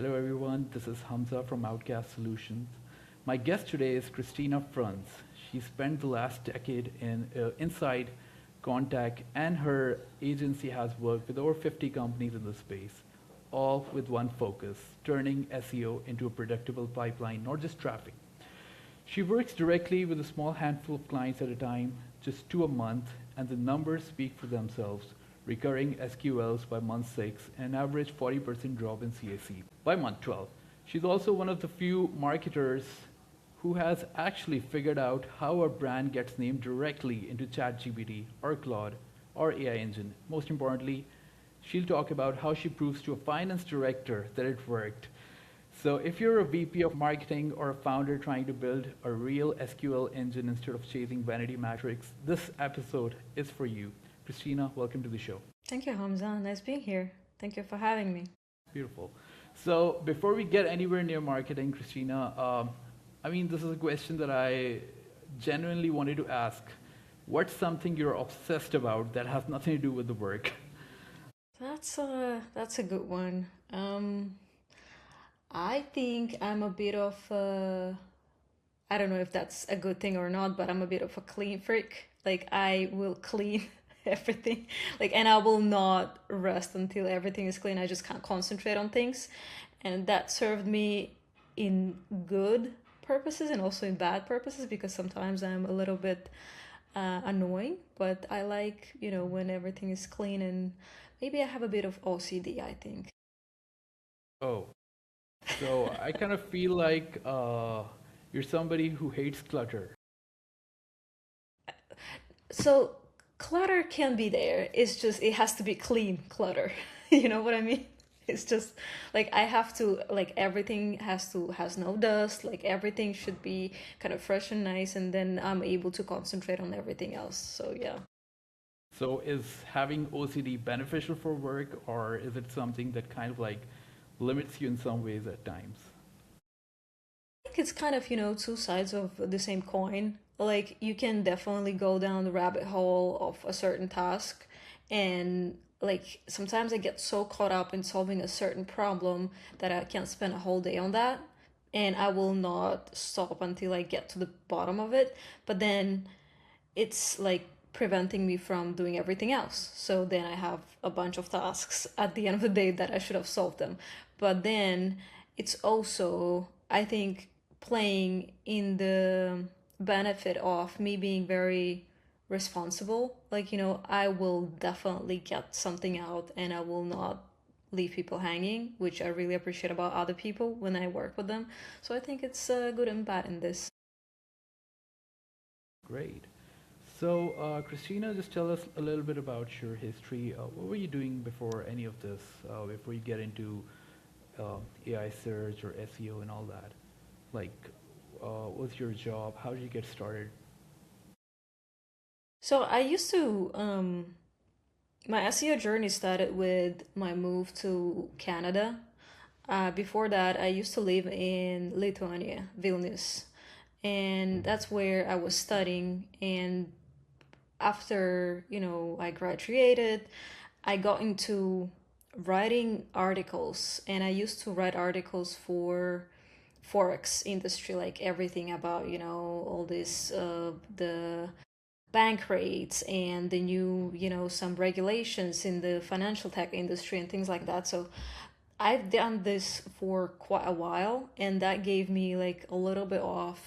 Hello, everyone. This is Hamza from Outcast Solutions. My guest today is Kristina Frunze. She spent the last decade in inside Contact, and her agency has worked with over 50 companies in the space, all with one focus: turning SEO into a predictable pipeline, not just traffic. She works directly with a small handful of clients at a time, just two a month, and the numbers speak for themselves. Recurring SQLs by month 6, and an average 40% drop in CAC by month 12. She's also one of the few marketers who has actually figured out how a brand gets named directly into ChatGPT or Claude or AI engine. Most importantly, she'll talk about how she proves to a finance director that it worked. So if you're a VP of marketing or a founder trying to build a real SQL engine instead of chasing vanity metrics, this episode is for you. Kristina, welcome to the show. Thank you, Hamza. Nice being here. Thank you for having me. Beautiful. So before we get anywhere near marketing, Kristina, this is a question that I genuinely wanted to ask. What's something you're obsessed about that has nothing to do with the work? That's a good one. I think I'm a bit of I don't know if that's a good thing or not, but I'm a bit of a clean freak. Like I will clean everything, and I will not rest until everything is clean. I just can't concentrate on things, and that served me in good purposes and also in bad purposes because sometimes I'm a little bit annoying. But I like when everything is clean, and maybe I have a bit of OCD, I think. Oh, so I kind of feel like you're somebody who hates clutter. So clutter can be there. It's just it has to be clean clutter. You know what I mean? It's just like I have to like everything has no dust, like everything should be kind of fresh and nice, and then I'm able to concentrate on everything else. So yeah. So is having OCD beneficial for work, or is it something that kind of like limits you in some ways at times? I think it's kind of, two sides of the same coin. Like you can definitely go down the rabbit hole of a certain task, and like sometimes I get so caught up in solving a certain problem that I can't spend a whole day on that, and I will not stop until I get to the bottom of it. But then it's like preventing me from doing everything else. So then I have a bunch of tasks at the end of the day that I should have solved them. But then it's also, I think, playing in the benefit of me being very responsible. Like, I will definitely get something out and I will not leave people hanging, which I really appreciate about other people when I work with them. So I think it's good and bad in this. Great. So, Christina, just tell us a little bit about your history. What were you doing before any of this, before you get into AI search or SEO and all that? Like, what was your job? How did you get started? So I used to my SEO journey started with my move to Canada. Before that, I used to live in Lithuania, Vilnius, and that's where I was studying. And after I graduated, I got into writing articles, and I used to write articles for forex industry, like everything about all this the bank rates and the new some regulations in the financial tech industry and things like that. So I've done this for quite a while, and that gave me like a little bit of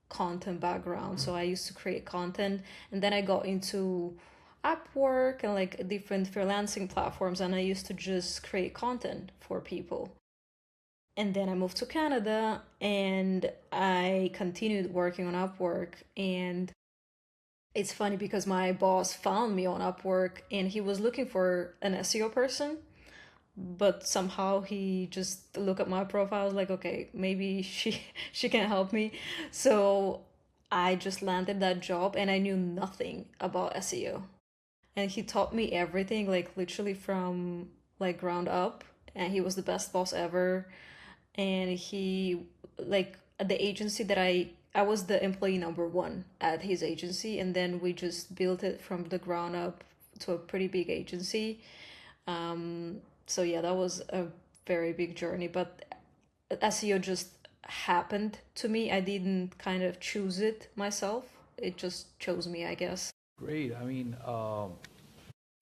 content background. So I used to create content, and then I got into Upwork and like different freelancing platforms, and I used to just create content for people. And then I moved to Canada and I continued working on Upwork. And it's funny because my boss found me on Upwork and he was looking for an SEO person, but somehow he just looked at my profile, like, okay, maybe she she can help me. So I just landed that job and I knew nothing about SEO. And he taught me everything, like literally from like ground up. And he was the best boss ever. And he like at the agency that I was the employee number one at his agency, and then we just built it from the ground up to a pretty big agency. So yeah, that was a very big journey. But SEO just happened to me. I didn't kind of choose it myself. It just chose me, I guess. Great. I mean,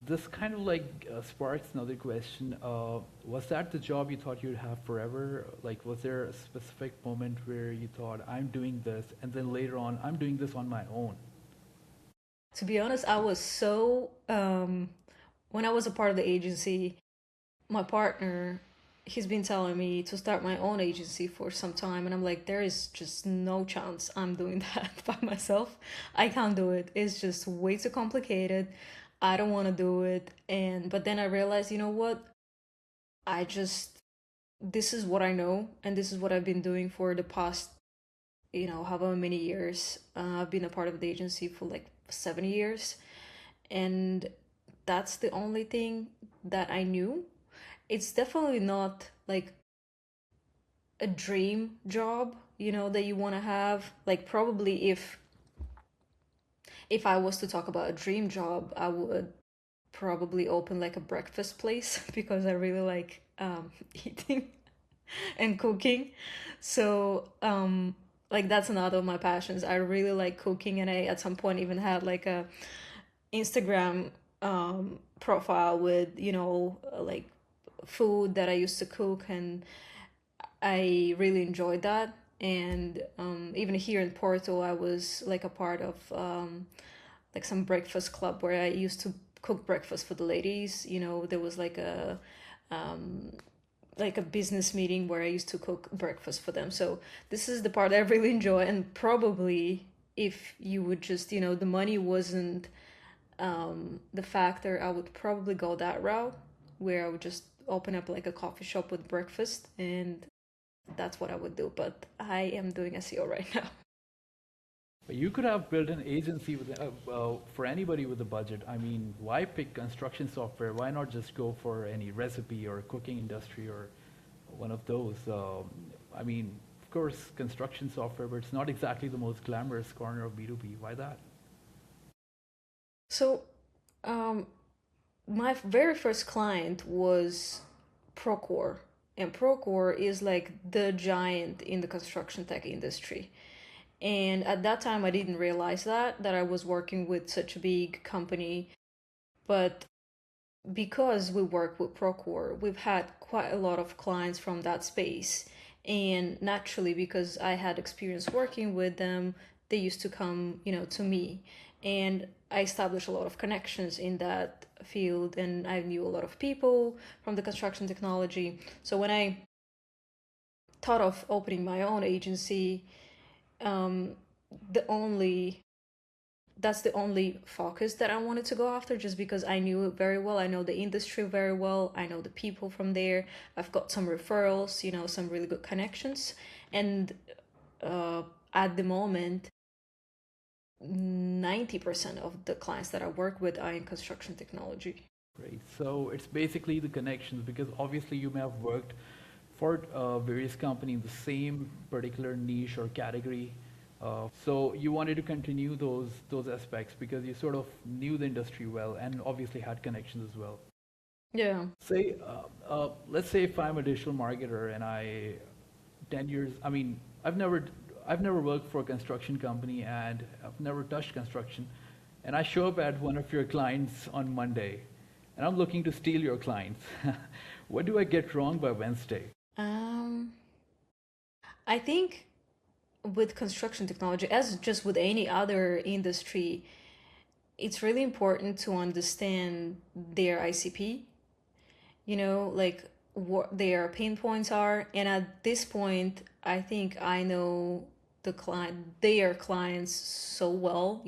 this kind of like sparks another question. Was that the job you thought you'd have forever? Like, was there a specific moment where you thought, I'm doing this, and then later on, I'm doing this on my own? To be honest, I was so when I was a part of the agency, my partner, he's been telling me to start my own agency for some time, and I'm like, there is just no chance I'm doing that by myself. I can't do it. It's just way too complicated. I don't want to do it. And but then I realized, you know what? I just this is what I know, and this is what I've been doing for the past, however many years. I've been a part of the agency for like 7 years, and that's the only thing that I knew. It's definitely not like a dream job, that you want to have. Like probably if I was to talk about a dream job, I would probably open like a breakfast place because I really like eating and cooking. So like that's another of my passions. I really like cooking, and I at some point even had like a Instagram profile with, like food that I used to cook, and I really enjoyed that. And even here in Porto, I was like a part of like some breakfast club where I used to cook breakfast for the ladies. There was like a business meeting where I used to cook breakfast for them. So this is the part I really enjoy. And probably if you would just, the money wasn't the factor, I would probably go that route where I would just open up like a coffee shop with breakfast, and that's what I would do. But I am doing SEO right now. But you could have built an agency with for anybody with a budget. I mean, why pick construction software? Why not just go for any recipe or cooking industry or one of those? I mean, of course, construction software, but it's not exactly the most glamorous corner of B2B. Why that? So, um, my very first client was Procore, and Procore is like the giant in the construction tech industry. And at that time, I didn't realize that I was working with such a big company. But because we work with Procore, we've had quite a lot of clients from that space. And naturally, because I had experience working with them, they used to come, to me. And I established a lot of connections in that field, and I knew a lot of people from the construction technology. So when I thought of opening my own agency, um, the only that's the only focus that I wanted to go after, just because I knew it very well. I know the industry very well. I know the people from there. I've got some referrals, some really good connections. And uh, at the moment, 90% of the clients that I work with are in construction technology. Great. So it's basically the connections because obviously you may have worked for various companies in the same particular niche or category. So you wanted to continue those aspects because you sort of knew the industry well and obviously had connections as well. Yeah. Say, let's say if I'm a digital marketer and I 10 years, I mean, I've never worked for a construction company and I've never touched construction. And I show up at one of your clients on Monday and I'm looking to steal your clients. What do I get wrong by Wednesday? Um, I think with construction technology, as just with any other industry, it's really important to understand their ICP, like what their pain points are. And at this point, I think I know their clients so well,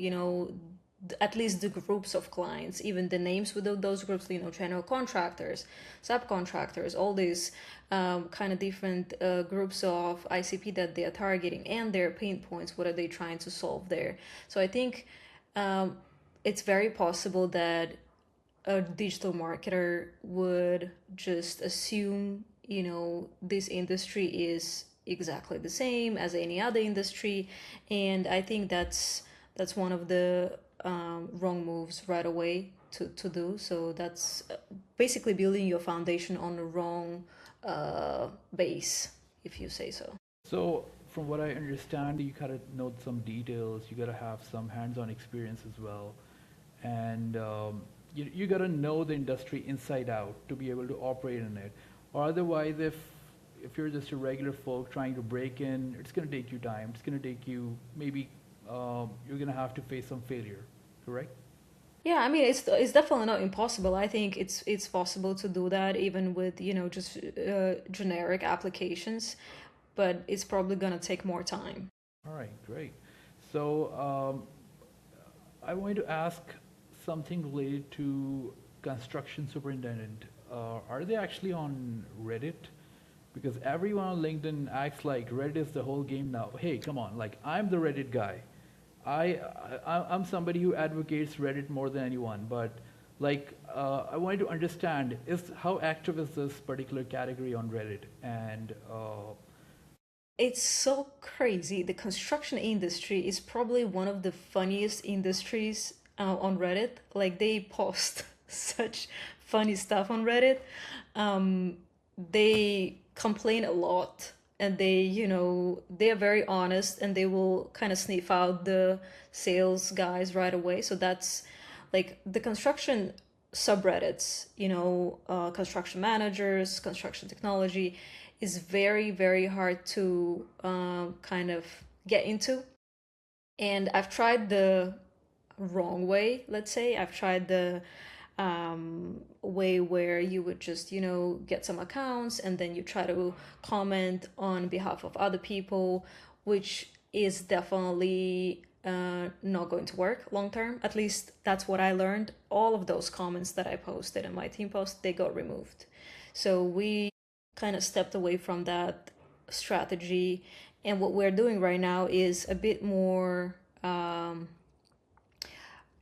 at least the groups of clients, even the names within those groups, general contractors, subcontractors, all these kind of different groups of ICP that they are targeting, and their pain points. What are they trying to solve there? So I think um, it's very possible that a digital marketer would just assume, this industry is exactly the same as any other industry. And I think that's one of the wrong moves right away to do. So that's basically building your foundation on the wrong base, if you say so. So, from what I understand, you gotta know some details. You gotta have some hands-on experience as well, and you gotta know the industry inside out to be able to operate in it. Or otherwise, if you're just a regular folk trying to break in, it's gonna take you time. It's gonna take you maybe you're gonna have to face some failure. Correct? Yeah, I mean it's definitely not impossible. I think it's possible to do that even with, just generic applications, but it's probably gonna take more time. All right, great. So I wanted to ask something related to construction superintendent. Are they actually on Reddit? Because everyone on LinkedIn acts like Reddit is the whole game now. Hey, come on, like I'm the Reddit guy. I'm somebody who advocates Reddit more than anyone, but I wanted to understand is how active is this particular category on Reddit, and It's so crazy. The construction industry is probably one of the funniest industries on Reddit. Like they post such funny stuff on Reddit. Um, they complain a lot, and they are very honest, and they will kind of sniff out the sales guys right away. So that's like the construction subreddits, construction managers, construction technology is very, very hard to kind of get into. And I've tried the wrong way, let's say. I've tried the way where you would just, get some accounts and then you try to comment on behalf of other people, which is definitely not going to work long term. At least that's what I learned. All of those comments that I posted and my team post, they got removed. So we kind of stepped away from that strategy. And what we're doing right now is a bit more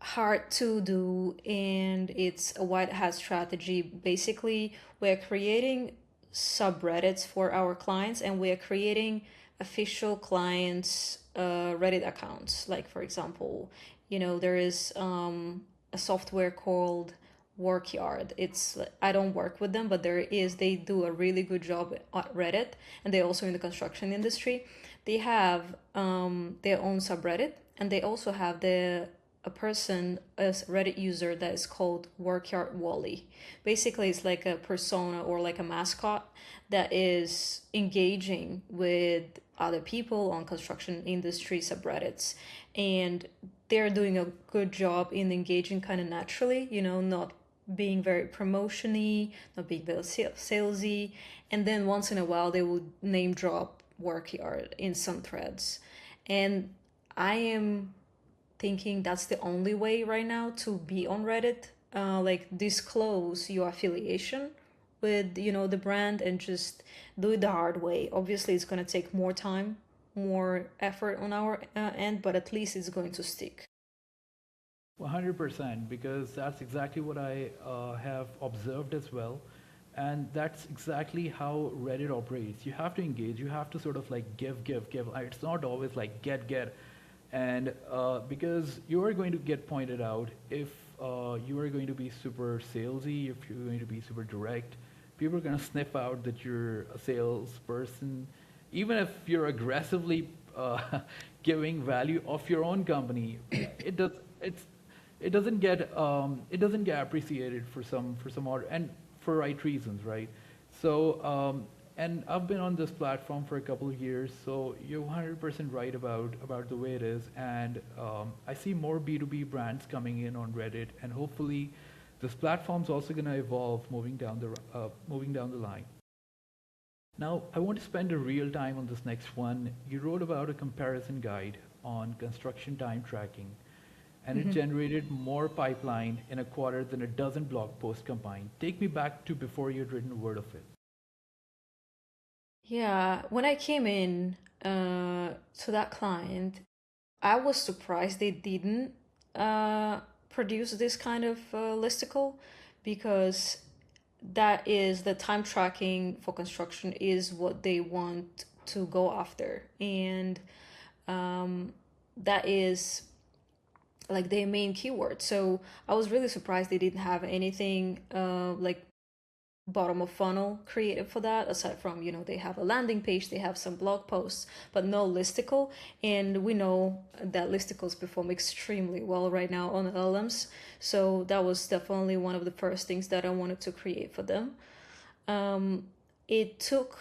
hard to do, and it's a white hat strategy. Basically, we're creating subreddits for our clients, and we're creating official clients Reddit accounts. Like for example, there is a software called Workyard. It's I don't work with them, but they do a really good job at Reddit, and they also in the construction industry. They have their own subreddit, and they also have a person as Reddit user that is called Workyard Wally. Basically, it's like a persona or like a mascot that is engaging with other people on construction industry subreddits, and they're doing a good job in engaging kind of naturally, not being very promotiony, not being very salesy, and then once in a while they will name drop Workyard in some threads. And I am thinking that's the only way right now to be on Reddit. Like disclose your affiliation with the brand and just do it the hard way. Obviously, it's gonna take more time, more effort on our end, but at least it's going to stick. 100%, because that's exactly what I have observed as well. And that's exactly how Reddit operates. You have to engage, you have to sort of like give, give, give. It's not always like get, get. And because you are going to get pointed out if you are going to be super salesy, if you're going to be super direct, people are going to sniff out that you're a salesperson. Even if you're aggressively giving value of your own company, it doesn't get appreciated for some odd and for right reasons, right? So and I've been on this platform for a couple of years, so you're 100% right about the way it is, and I see more B2B brands coming in on Reddit, and hopefully this platform's also going to evolve moving down the line. Now, I want to spend a real time on this next one. You wrote about a comparison guide on construction time tracking, and it generated more pipeline in a quarter than a dozen blog posts combined. Take me back to before you'd written a word of it. Yeah, when I came in to that client, I was surprised they didn't produce this kind of listicle, because that is the time tracking for construction is what they want to go after, and that is like their main keyword. So I was really surprised they didn't have anything like bottom of funnel created for that, aside from, they have a landing page, they have some blog posts, but no listicle. And we know that listicles perform extremely well right now on LLMs. So that was definitely one of the first things that I wanted to create for them. It took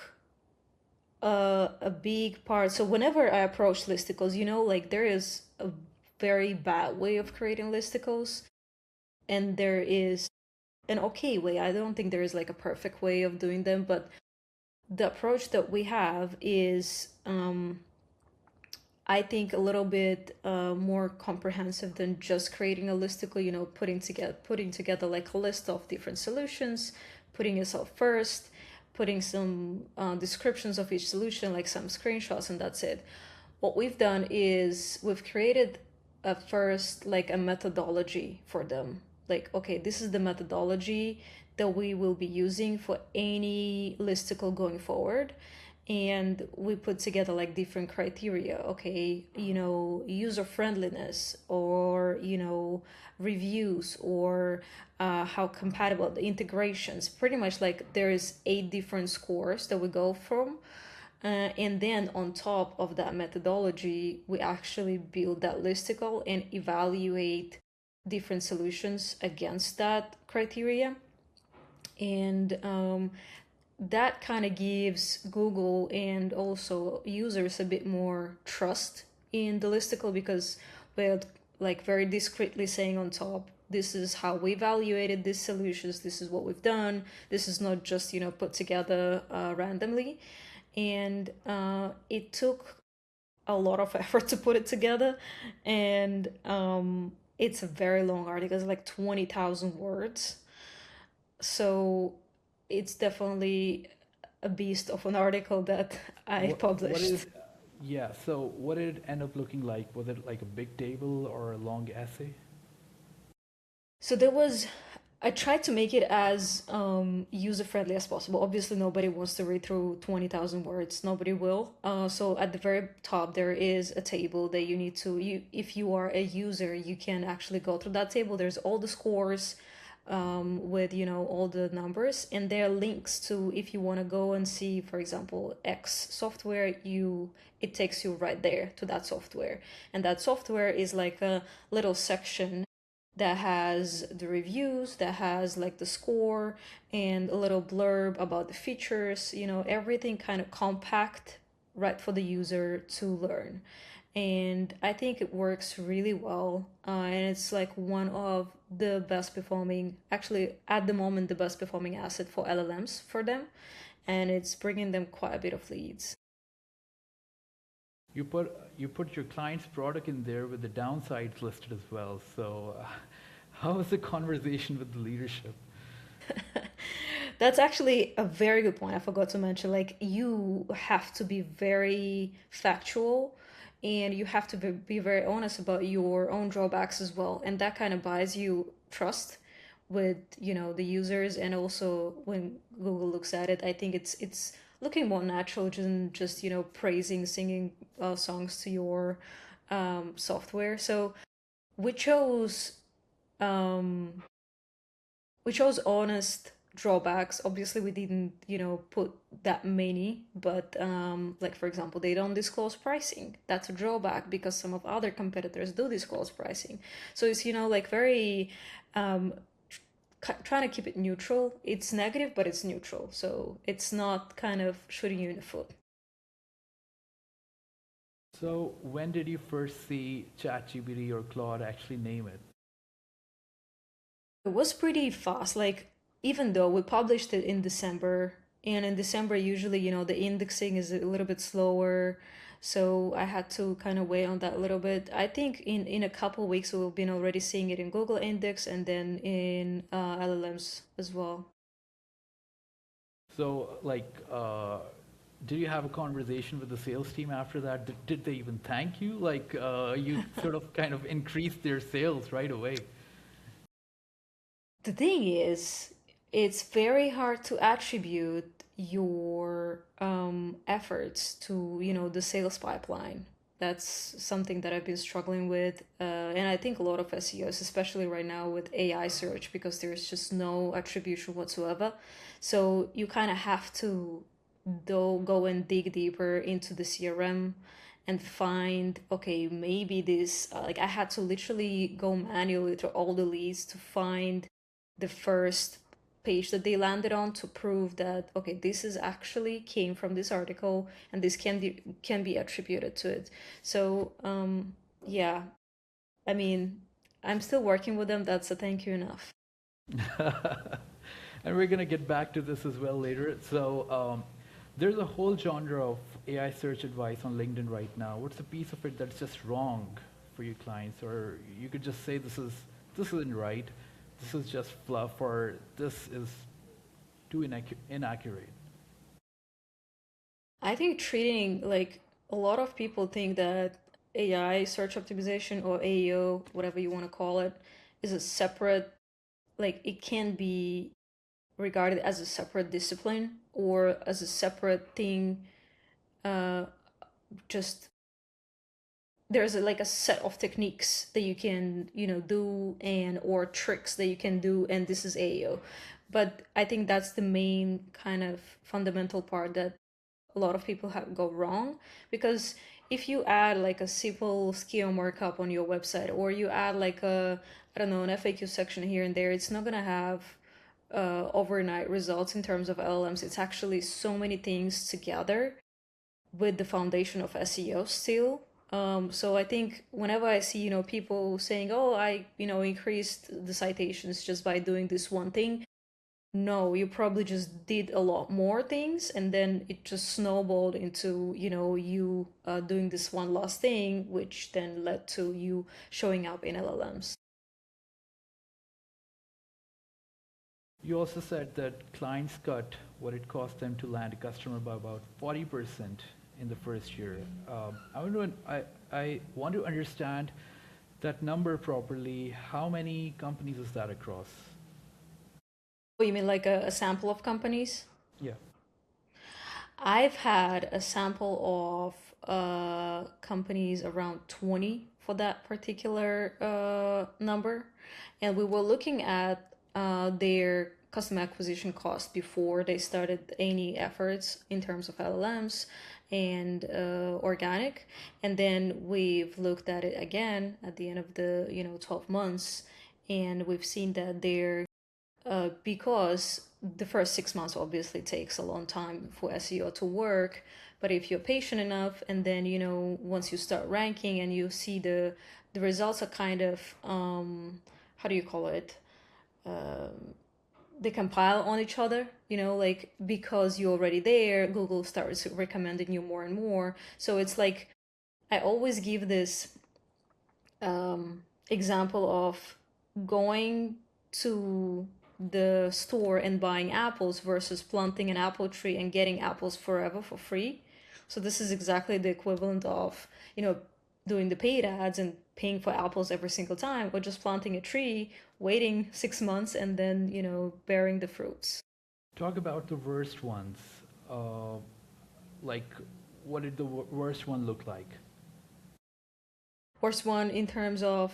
a big part. So whenever I approach listicles, like there is a very bad way of creating listicles, and there is an okay way. I don't think there is like a perfect way of doing them, but the approach that we have is, I think, a little bit more comprehensive than just creating a listicle. Putting together like a list of different solutions, putting yourself first, putting some descriptions of each solution, like some screenshots, and that's it. What we've done is we've created first like a methodology for them. Like, okay, this is the methodology that we will be using for any listicle going forward. And we put together like different criteria. Okay, user friendliness, or reviews, or how compatible the integrations. Pretty much like there is 8 different scores that we go from. And then on top of that methodology, we actually build that listicle and evaluate different solutions against that criteria. And that kind of gives Google and also users a bit more trust in the listicle, because we're like very discreetly saying on top, this is how we evaluated these solutions, this is what we've done, this is not just put together randomly. And it took a lot of effort to put it together. And it's a very long article. It's like 20,000 words. So it's definitely a beast of an article that I What published. is, yeah, so what did it end up looking like? Was it like a big table or a long essay? So I tried to make it as user friendly as possible. Obviously, nobody wants to read through 20,000 words. Nobody will. So at the very top, there is a table that if you are a user, you can actually go through that table. There's all the scores with, all the numbers, and there are links to, if you want to go and see, for example, X software, it takes you right there to that software. And that software is like a little section that has the reviews, that has like the score and a little blurb about the features, everything kind of compact, right for the user to learn. And I think it works really well. And it's like one of the best performing, actually at the moment, the best performing asset for LLMs for them. And it's bringing them quite a bit of leads. You put your client's product in there with the downsides listed as well. So, how was the conversation with the leadership? That's actually a very good point. I forgot to mention, like, you have to be very factual, and you have to be very honest about your own drawbacks as well. And that kind of buys you trust with, the users. And also when Google looks at it, I think it's looking more natural than just, praising, singing songs to your software. So we chose um, we chose honest drawbacks. Obviously, we didn't, put that many, but like for example, they don't disclose pricing. That's a drawback because some of other competitors do disclose pricing. So it's, like very um, trying to keep it neutral. It's negative, but it's neutral. So it's not kind of shooting you in the foot. So, when did you first see ChatGPT or Claude actually name it? It was pretty fast. Like, even though we published it in December, and in December, usually, the indexing is a little bit slower. So I had to kind of wait on that a little bit. I think in a couple weeks, we've been already seeing it in Google Index and then in LLMs as well. So, like, did you have a conversation with the sales team after that? Did they even thank you? Like, you sort of kind of increased their sales right away. The thing is, it's very hard to attribute your efforts to, the sales pipeline. That's something that I've been struggling with. And I think a lot of SEOs, especially right now with AI search, because there's just no attribution whatsoever. So you kind of have to go and dig deeper into the CRM and find, okay, maybe this, like I had to literally go manually through all the leads to find the first page that they landed on to prove that, okay, this is actually came from this article and this can be attributed to it. So yeah, I mean, I'm still working with them. That's a thank you enough. And we're going to get back to this as well later. So there's a whole genre of AI search advice on LinkedIn right now. What's a piece of it that's just wrong for your clients? Or you could just say this isn't right, this is just fluff, or this is too inaccurate. I think treating, like, a lot of people think that AI search optimization or AEO, whatever you want to call it, is a separate, like it can be regarded as a separate discipline or as a separate thing. Just there's like a set of techniques that you can do, and or tricks that you can do, and this is AEO. But I think that's the main kind of fundamental part that a lot of people have go wrong, because if you add like a simple skill markup on your website, or you add like a, I don't know, an FAQ section here and there, it's not gonna have overnight results in terms of LLMs. It's actually so many things together with the foundation of SEO still. So I think whenever I see, people saying, "Oh, I, increased the citations just by doing this one thing," no, you probably just did a lot more things, and then it just snowballed into, you doing this one last thing, which then led to you showing up in LLMs. You also said that clients cut what it cost them to land a customer by about 40% in the first year. I want to understand that number properly. How many companies is that across? Oh, you mean like a sample of companies? Yeah. I've had a sample of companies around 20 for that particular number. And we were looking at their customer acquisition cost before they started any efforts in terms of LLMs and organic. And then we've looked at it again at the end of the 12 months, and we've seen that they're because the first 6 months obviously takes a long time for SEO to work. But if you're patient enough, and then once you start ranking and you see the results are kind of how do you call it? They compile on each other, like because you're already there, Google starts recommending you more and more. So it's like I always give this example of going to the store and buying apples versus planting an apple tree and getting apples forever for free. So this is exactly the equivalent of, doing the paid ads and paying for apples every single time, or just planting a tree, waiting 6 months, and then, bearing the fruits. Talk about the worst ones. Like, what did the worst one look like? Worst one in terms of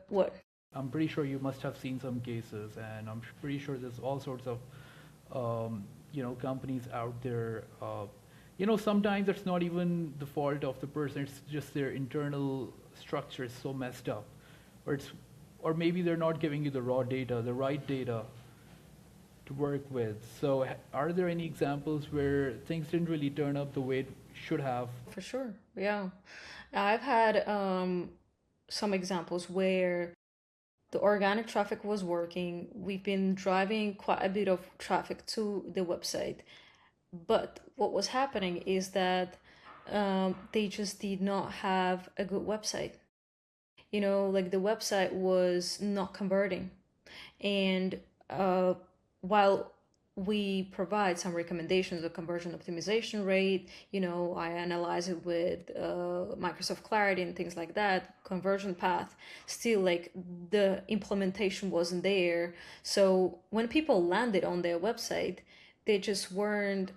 what? I'm pretty sure you must have seen some cases, and I'm pretty sure there's all sorts of, companies out there. Sometimes it's not even the fault of the person; it's just their internal structure is so messed up, or maybe they're not giving you the raw data, the right data to work with. So, are there any examples where things didn't really turn up the way it should have? For sure, yeah. I've had some examples where the organic traffic was working. We've been driving quite a bit of traffic to the website. But what was happening is that they just did not have a good website. Like the website was not converting. And while we provide some recommendations of conversion optimization rate, I analyze it with Microsoft Clarity and things like that, conversion path, still like the implementation wasn't there. So when people landed on their website, they just weren't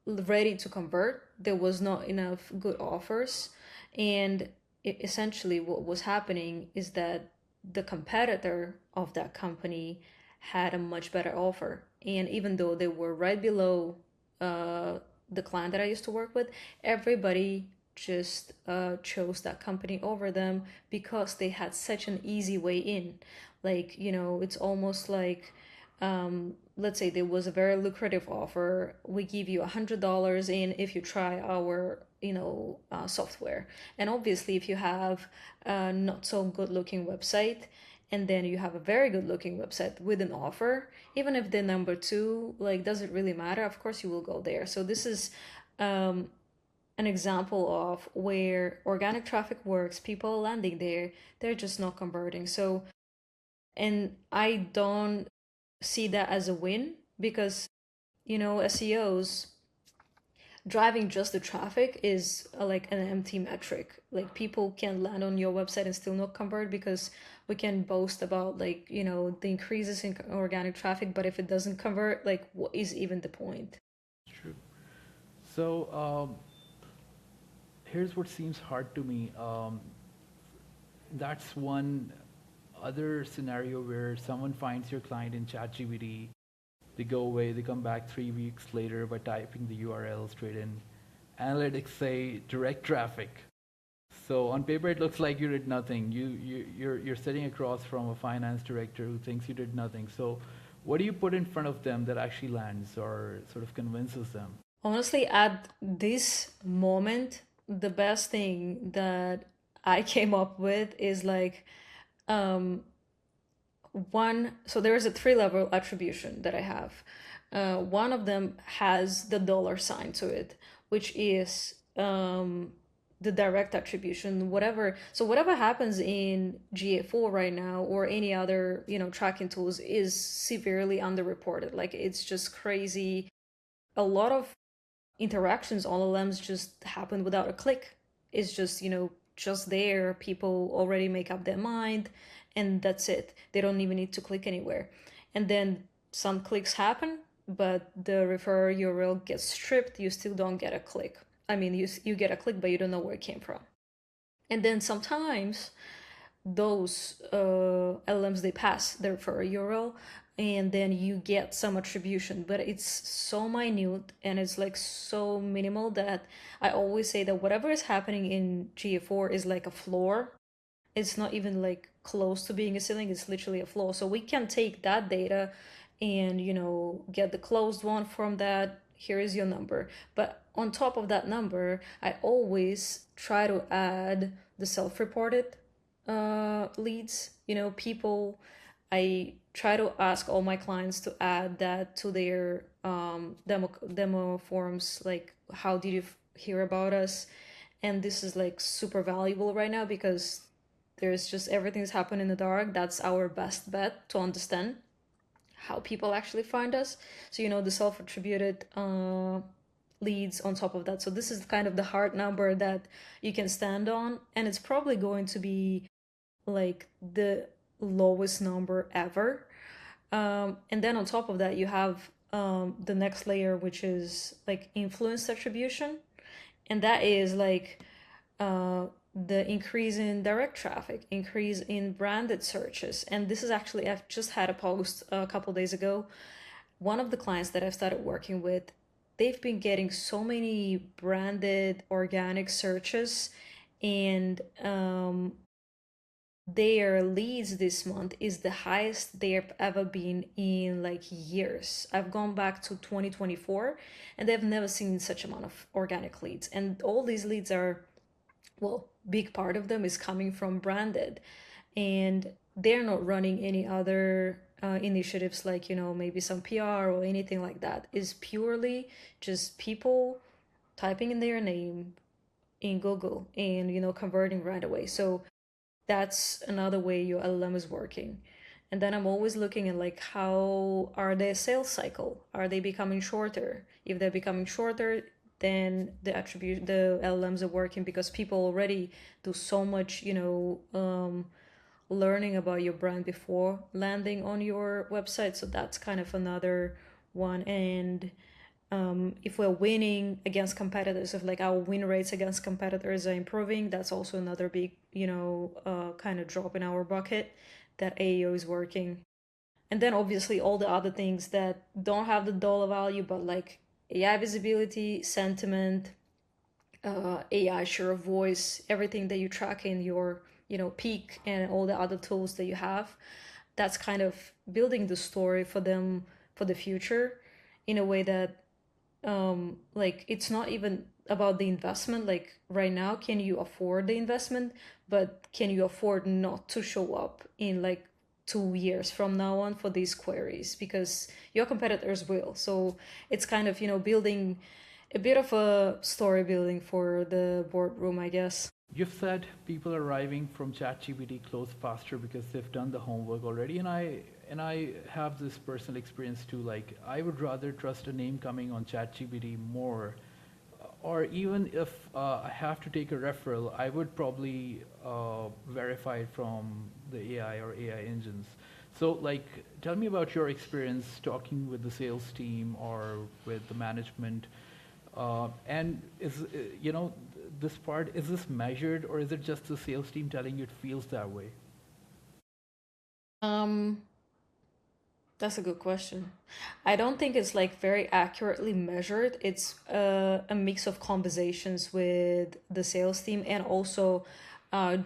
ready to convert. There was not enough good offers, and essentially what was happening is that the competitor of that company had a much better offer, and even though they were right below the client that I used to work with, everybody just chose that company over them because they had such an easy way in. Like, it's almost like, let's say there was a very lucrative offer. We give you $100 in if you try our, software. And obviously, if you have a not so good looking website, and then you have a very good looking website with an offer, even if they're number two, like, does it really matter? Of course you will go there. So this is an example of where organic traffic works, people landing there, they're just not converting. So, and I don't see that as a win because, SEOs driving just the traffic is like an empty metric. Like, people can land on your website and still not convert because we can boast about, like, the increases in organic traffic, but if it doesn't convert, like, what is even the point? True. So here's what seems hard to me. That's one other scenario where someone finds your client in ChatGPT, they go away, they come back 3 weeks later by typing the URL straight in. Analytics say direct traffic. So on paper, it looks like you did nothing. You're sitting across from a finance director who thinks you did nothing. So what do you put in front of them that actually lands or sort of convinces them? Honestly, at this moment, the best thing that I came up with is like, um, so there is a 3-level attribution that I have. One of them has the dollar sign to it, which is the direct attribution. Whatever happens in GA4 right now or any other tracking tools is severely underreported. Like, it's just crazy. A lot of interactions on LLMs just happen without a click. It's just there. People already make up their mind, and that's it. They don't even need to click anywhere. And then some clicks happen, but the referrer URL gets stripped. You still don't get a click. I mean, you get a click, but you don't know where it came from. And then sometimes those LLMs, they pass the referrer URL, and then you get some attribution, but it's so minute and it's like so minimal that I always say that whatever is happening in GA4 is like a floor. It's not even like close to being a ceiling, it's literally a floor. So we can take that data and get the closed one from that. Here is your number, but on top of that number, I always try to add the self-reported leads. People, I try to ask all my clients to add that to their demo forms, like, how did you hear about us? And this is like super valuable right now because there's just everything's happened in the dark. That's our best bet to understand how people actually find us. So the self-attributed leads on top of that. So this is kind of the hard number that you can stand on, and it's probably going to be like the lowest number ever. And then on top of that, you have the next layer, which is like influence attribution, and that is like the increase in direct traffic, increase in branded searches. And this is actually, I've just had a post a couple days ago. One of the clients that I've started working with, they've been getting so many branded organic searches, and their leads this month is the highest they've ever been in like years. I've gone back to 2024 and they've never seen such amount of organic leads. And all these leads are, well, big part of them is coming from branded, and they're not running any other initiatives like maybe some PR or anything like that. Is purely just people typing in their name in Google and converting right away. So that's another way your LLM is working. And then I'm always looking at like, how are their sales cycle? Are they becoming shorter? If they're becoming shorter, then the LLMs are working because people already do so much, learning about your brand before landing on your website. So that's kind of another one. And if we're winning against competitors, if like our win rates against competitors are improving, that's also another big, kind of drop in our bucket that AEO is working. And then obviously all the other things that don't have the dollar value, but like AI visibility, sentiment, AI share of voice, everything that you track in your, Peak and all the other tools that you have. That's kind of building the story for them for the future in a way that like it's not even about the investment. Like right now, can you afford the investment, but can you afford not to show up in like 2 years from now on for these queries, because your competitors will. So it's kind of, building a bit of a story building for the boardroom, I guess. You've said people arriving from ChatGPT close faster because they've done the homework already, and I have this personal experience too. Like, I would rather trust a name coming on ChatGPT more, or even if I have to take a referral, I would probably verify it from the AI or AI engines. So, like, tell me about your experience talking with the sales team or with the management. And this part, is this measured, or is it just the sales team telling you it feels that way? Um, That's a good question. I don't think it's like very accurately measured. It's a mix of conversations with the sales team and also uh,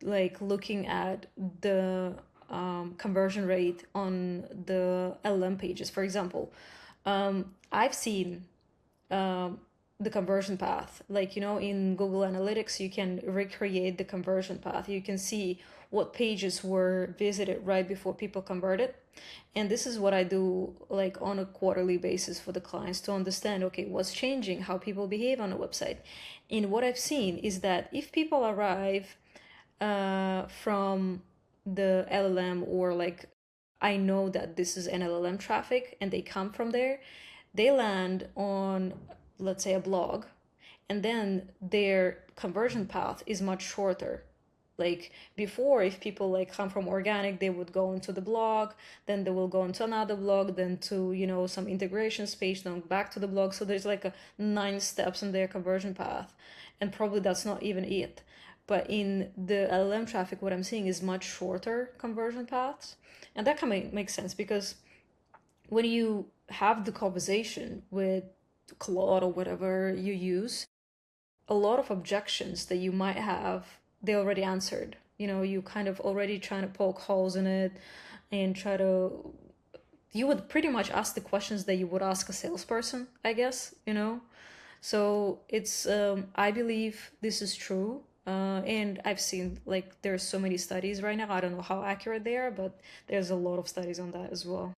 like looking at the conversion rate on the LLM pages. For example, I've seen um, the conversion path. Like, in Google Analytics, you can recreate the conversion path. You can see what pages were visited right before people converted. And this is what I do like on a quarterly basis for the clients to understand, okay, what's changing, how people behave on a website. And what I've seen is that if people arrive from the LLM, or like I know that this is an LLM traffic and they come from there, they land on, let's say, a blog, and then their conversion path is much shorter. Like before, if people like come from organic, they would go into the blog, then they will go into another blog, then to, some integrations page, then back to the blog. So there's like 9 steps in their conversion path, and probably that's not even it. But in the LLM traffic, what I'm seeing is much shorter conversion paths. And that can make sense, because when you have the conversation with Claude or whatever you use, a lot of objections that you might have, they already answered. You kind of already trying to poke holes in it and try to. You would pretty much ask the questions that you would ask a salesperson, I guess. So it's, I believe this is true. And I've seen like there's so many studies right now. I don't know how accurate they are, but there's a lot of studies on that as well.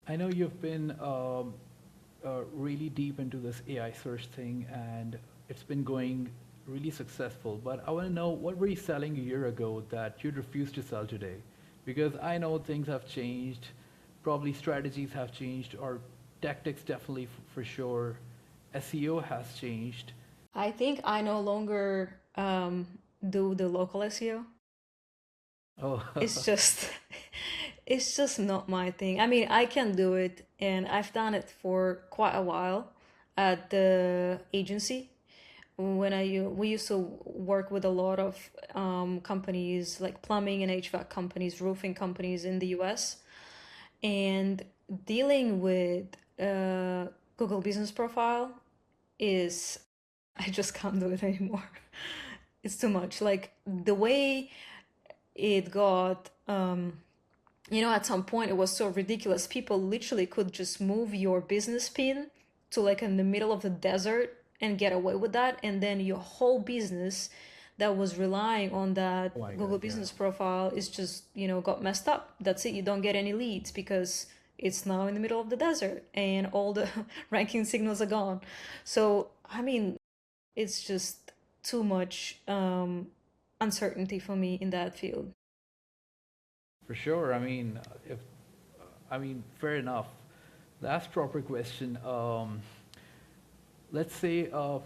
I know you've been really deep into this AI search thing, and it's been going really successful. But I want to know, what were you selling a year ago that you'd refuse to sell today? Because I know things have changed, probably strategies have changed, or tactics definitely for sure. SEO has changed. I think I no longer do the local SEO. Oh, It's just it's just not my thing. I mean, I can do it, and I've done it for quite a while at the agency. We used to work with a lot of companies like plumbing and HVAC companies, roofing companies in the US, and dealing with Google Business Profile is, I just can't do it anymore. It's too much. Like the way it got, at some point it was so ridiculous. People literally could just move your business pin to like in the middle of the desert and get away with that, and then your whole business that was relying on that oh my Google God, yeah. Business Profile is just, got messed up. That's it. You don't get any leads because it's now in the middle of the desert and all the ranking signals are gone. So I mean, it's just too much uncertainty for me in that field. For sure. Fair enough. Last proper question. Let's say a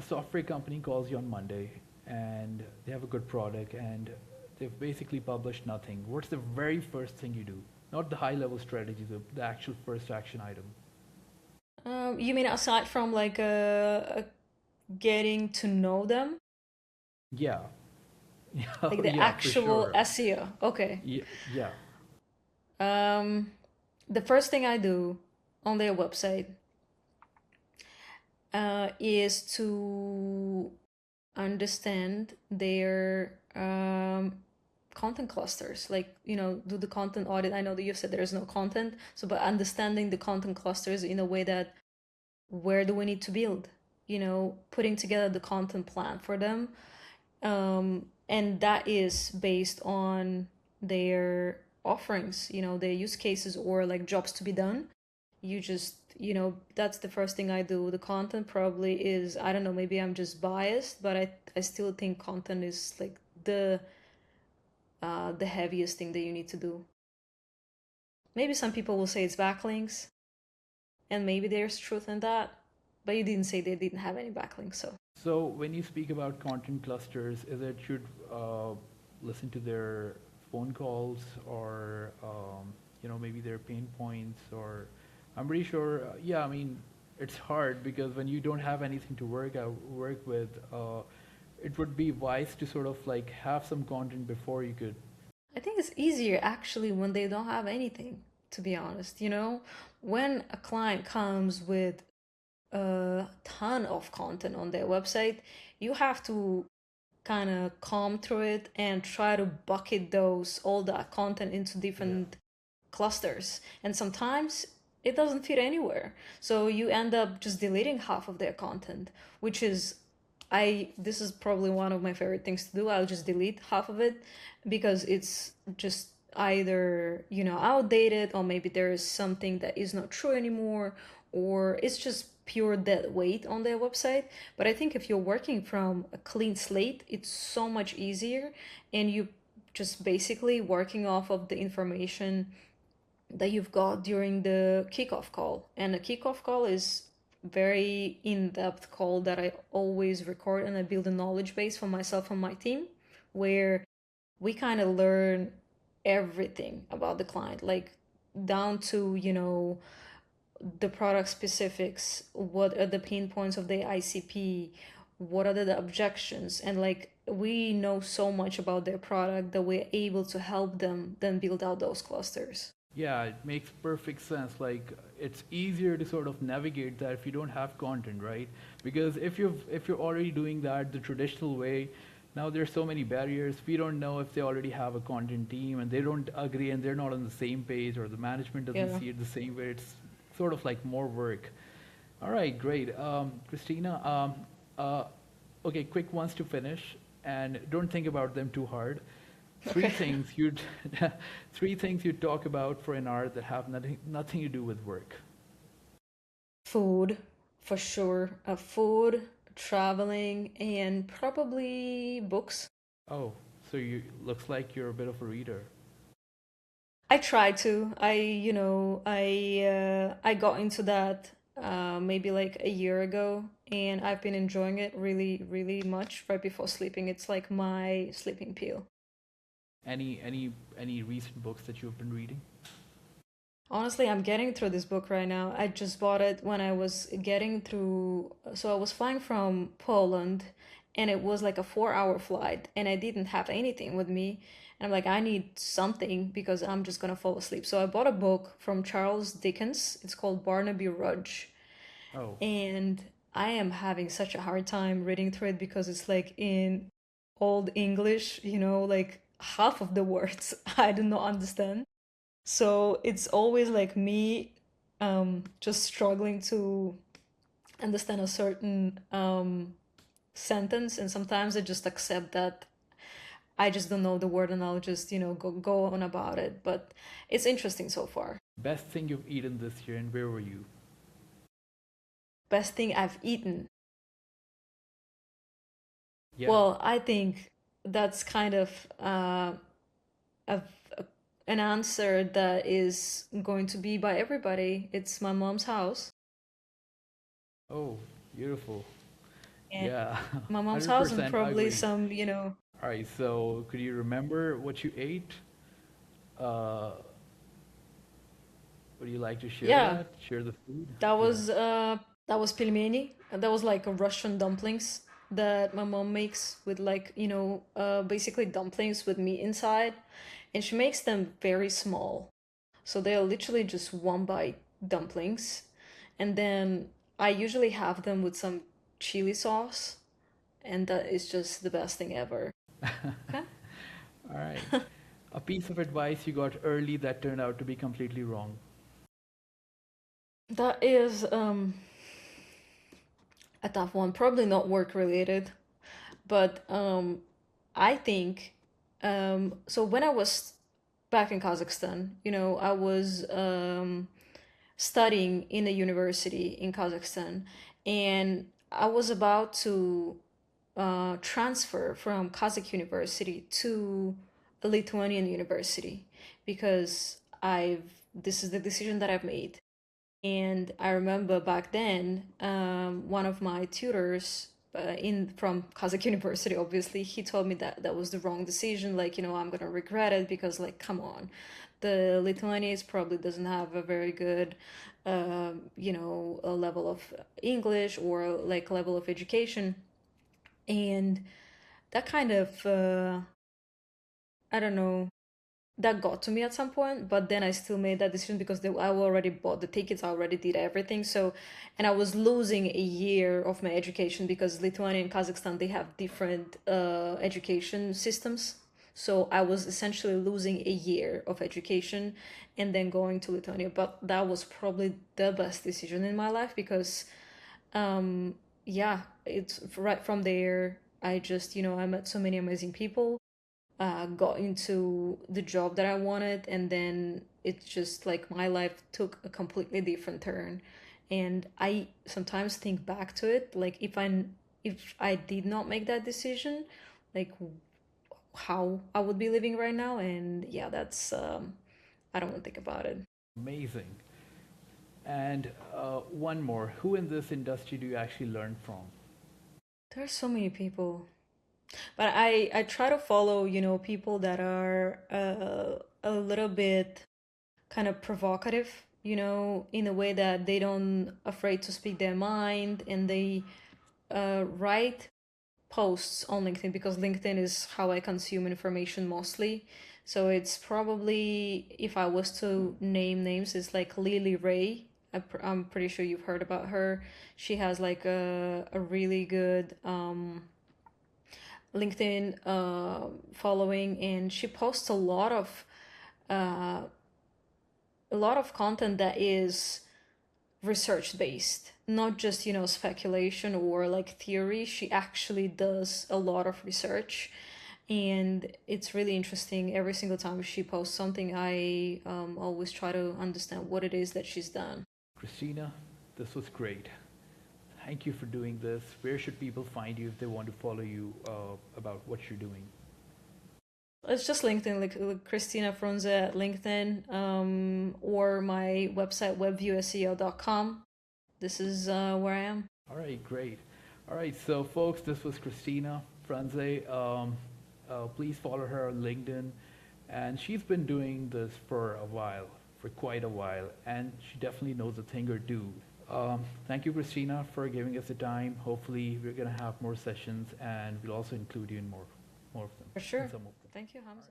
software company calls you on Monday and they have a good product and they've basically published nothing. What's the very first thing you do? Not the high level strategy, the actual first action item. You mean aside from like getting to know them, Yeah. like Yeah, the yeah, for actual sure. SEO? Okay. Yeah, yeah, Um, the first thing I do on their website is to understand their content clusters, like, do the content audit. I know that you said there's no content, so but understanding the content clusters in a way that where do we need to build, putting together the content plan for them, and that is based on their offerings, their use cases or like jobs to be done. You just, that's the first thing I do. The content probably is, I don't know, maybe I'm just biased, but I still think content is like the heaviest thing that you need to do. Maybe some people will say it's backlinks, and maybe there's truth in that, but you didn't say they didn't have any backlinks, so. So when you speak about content clusters, is it should listen to their phone calls or maybe their pain points, or I'm pretty sure. Yeah, I mean it's hard because when you don't have anything to work with, it would be wise to sort of like have some content before you could. I think it's easier actually when they don't have anything, to be honest. When a client comes with a ton of content on their website, you have to kind of comb through it and try to bucket all that content into Yeah. different clusters. And sometimes it doesn't fit anywhere. So you end up just deleting half of their content, which is this is probably one of my favorite things to do. I'll just delete half of it because it's just either, outdated, or maybe there is something that is not true anymore, or it's just pure dead weight on their website. But I think if you're working from a clean slate, it's so much easier, and you just basically working off of the information that you've got during the kickoff call. And a kickoff call is very in-depth call that I always record, and I build a knowledge base for myself and my team where we kind of learn everything about the client, like down to, the product specifics, what are the pain points of the ICP, what are the objections, and like we know so much about their product that we're able to help them then build out those clusters. Yeah, it makes perfect sense. Like it's easier to sort of navigate that if you don't have content, right? Because if you're already doing that the traditional way, now there's so many barriers. We don't know if they already have a content team and they don't agree and they're not on the same page, or the management doesn't Yeah. see it the same way. It's sort of like more work. All right, great. Christina, uh, okay, quick ones to finish, and don't think about them too hard. Three Okay. things you'd three things you'd talk about for an hour that have nothing to do with work. Food, for sure. Food, traveling, and probably books. Oh, so you looks like you're a bit of a reader. I try to. I got into that maybe like a year ago, and I've been enjoying it really, really much right before sleeping. It's like my sleeping pill. Any recent books that you've been reading? Honestly, I'm getting through this book right now. I just bought it when I was getting through. So I was flying from Poland, and it was like a 4-hour flight, and I didn't have anything with me. And I'm like, I need something because I'm just gonna fall asleep. So I bought a book from Charles Dickens. It's called Barnaby Rudge. Oh, And I am having such a hard time reading through it because it's like in Old English, like half of the words I do not understand. So it's always like me just struggling to understand a certain sentence, and sometimes I just accept that I just don't know the word, and I'll just, go on about it. But it's interesting so far. best thing you've eaten this year, and where were you? Best thing I've eaten. Yeah. Well, I think that's kind of a, an answer that is going to be by everybody. It's my mom's house. Oh, beautiful. And Yeah, my mom's house and 100% probably agree. some, All right, so could you remember what you ate uh, Would you like to share Yeah, that? Share the food? that Yeah. was pelmeni. That was like a Russian dumplings that my mom makes with like, basically dumplings with meat inside. And she makes them very small. So they're literally just one bite dumplings. And then I usually have them with some chili sauce, and that is just the best thing ever. Okay? All right. A piece of advice you got early that turned out to be completely wrong. That is a tough one. Probably not work related, but I think so when I was back in Kazakhstan, I was studying in a university in Kazakhstan, and I was about to transfer from Kazakh university to a Lithuanian university because this is the decision that I've made. And I remember back then, one of my tutors in from Kazakh University, obviously, he told me that that was the wrong decision. Like, I'm gonna regret it because, like, come on, the Lithuanians probably doesn't have a very good, a level of English or like level of education, and that kind of, I don't know, that got to me at some point, but then I still made that decision because I already bought the tickets, I already did everything. So, and I was losing a year of my education because Lithuania and Kazakhstan, they have different education systems. So I was essentially losing a year of education and then going to Lithuania. But that was probably the best decision in my life because, yeah, it's right from there. I just, I met so many amazing people, got into the job that I wanted, and then it's just like my life took a completely different turn. And I sometimes think back to it, like if I did not make that decision, like how I would be living right now. And yeah, that's I don't want to think about it. Amazing. And one more. Who in this industry do you actually learn from? There are so many people, but I try to follow, people that are a little bit kind of provocative, in a way that they don't afraid to speak their mind, and they write posts on LinkedIn because LinkedIn is how I consume information mostly. So it's probably, if I was to name names, it's like Lily Ray. I'm pretty sure you've heard about her. She has like a really good LinkedIn following, and she posts uh, a lot of content that is research based, not just, speculation or like theory. She actually does a lot of research, and it's really interesting. Every single time she posts something, I always try to understand what it is that she's done. Christina, this was great. Thank you for doing this. Where should people find you if they want to follow you about what you're doing? It's just LinkedIn, like Kristina Frunze at LinkedIn, or my website, webviewseo.com. This is where I am. All right, great. All right, so folks, this was Kristina Frunze. Please follow her on LinkedIn. And she's been doing this for a while, for quite a while, and she definitely knows a thing or two. Thank you, Christina, for giving us the time. Hopefully, we're going to have more sessions, and we'll also include you in more of them. For sure. In some of them. Thank you, Hamza.